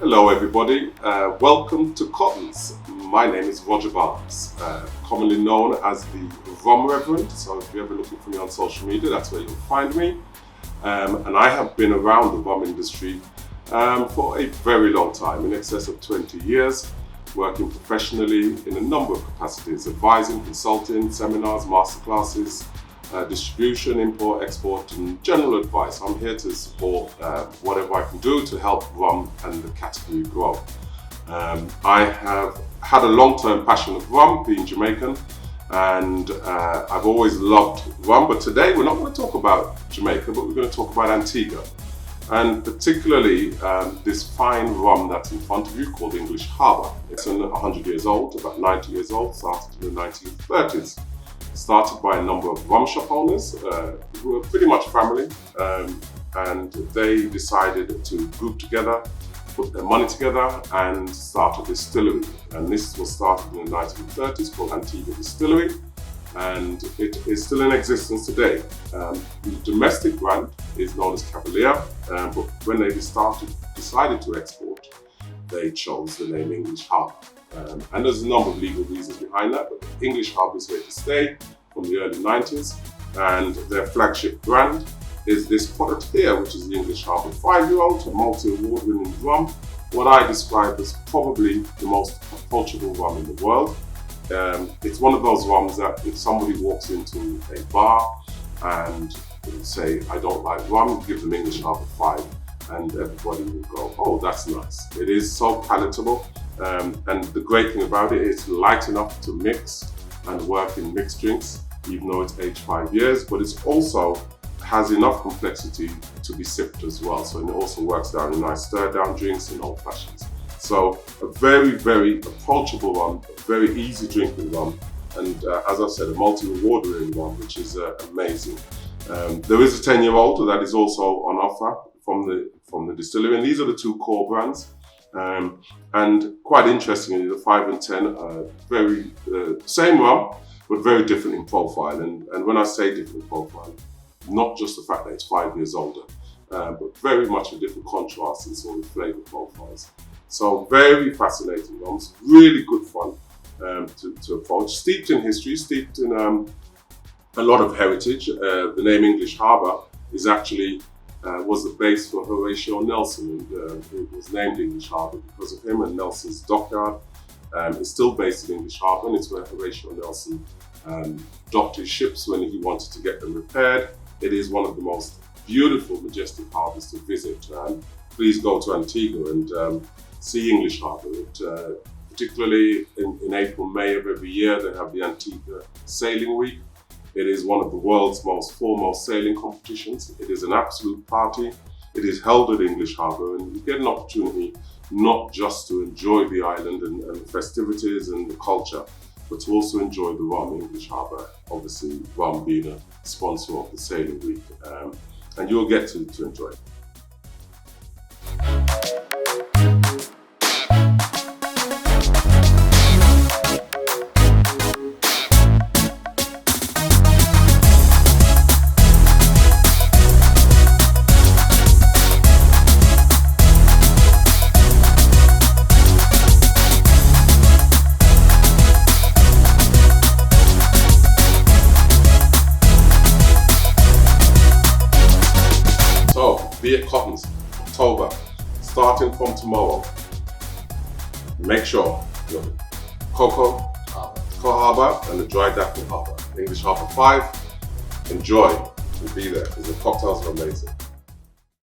Hello everybody, welcome to Cottons. My name is Roger Barnes, commonly known as the Rum Reverend, so if you're ever looking for me on social media, that's where you'll find me. And I have been around the rum industry for a very long time, in excess of 20 years, working professionally in a number of capacities, advising, consulting, seminars, masterclasses, distribution, import, export, and general advice. I'm here to support whatever I can do to help rum and the category grow. I have had a long-term passion of rum, being Jamaican, and I've always loved rum, but today we're not going to talk about Jamaica, but we're going to talk about Antigua, and particularly this fine rum that's in front of you called English Harbour. It's 100 years old, about 90 years old, started in the 1930s. Started by a number of rum shop owners who were pretty much family, and they decided to group together, put their money together and start a distillery. And this was started in the 1930s called Antigua Distillery, and it is still in existence today. The domestic brand is known as Cavalier, but when they decided to export, they chose the name English Harbour. And there's a number of legal reasons behind that, but English Harbour is here to stay from the early 90s, and their flagship brand is this product here, which is the English Harbour 5-year-old, a multi-award-winning rum, what I describe as probably the most approachable rum in the world. It's one of those rums that if somebody walks into a bar and they say, I don't like rum, give them English Harbour 5, and everybody will go, oh, that's nice. It is so palatable. And the great thing about it, it's light enough to mix and work in mixed drinks, even though it's aged 5 years, but it's also has enough complexity to be sipped as well. So it also works down in nice stir down drinks and old fashions. So a very, very approachable rum, a very easy drinking rum, and as I said, a multi-award winning rum, which is amazing. There is a 10-year-old that is also on offer from the distillery, and these are the two core brands. And quite interestingly, the 5 and 10 are very same rum, but very different in profile. And when I say different in profile, not just the fact that it's 5 years older, but very much a different contrast in sort of flavour profiles. So very fascinating rums, really good fun to approach. Steeped in history, steeped in a lot of heritage. The name English Harbour is actually was the base for Horatio Nelson, and it was named English Harbour because of him, and Nelson's dockyard is still based in English Harbour, and it's where Horatio Nelson docked his ships when he wanted to get them repaired. It is one of the most beautiful, majestic harbours to visit. Please go to Antigua and see English Harbour. Particularly in April, May of every year, they have the Antigua Sailing Week. It is one of the world's most foremost sailing competitions. It is an absolute party. It is held at English Harbour, and you get an opportunity not just to enjoy the island and the festivities and the culture, but to also enjoy the rum, English Harbour. Obviously, rum being a sponsor of the Sailing Week, and you'll get to enjoy it. Be at Cottons, October, starting from tomorrow. Make sure your Cocoa Harbour and the dried apple Harbour, English Harbour 5. Enjoy and be there because the cocktails are amazing.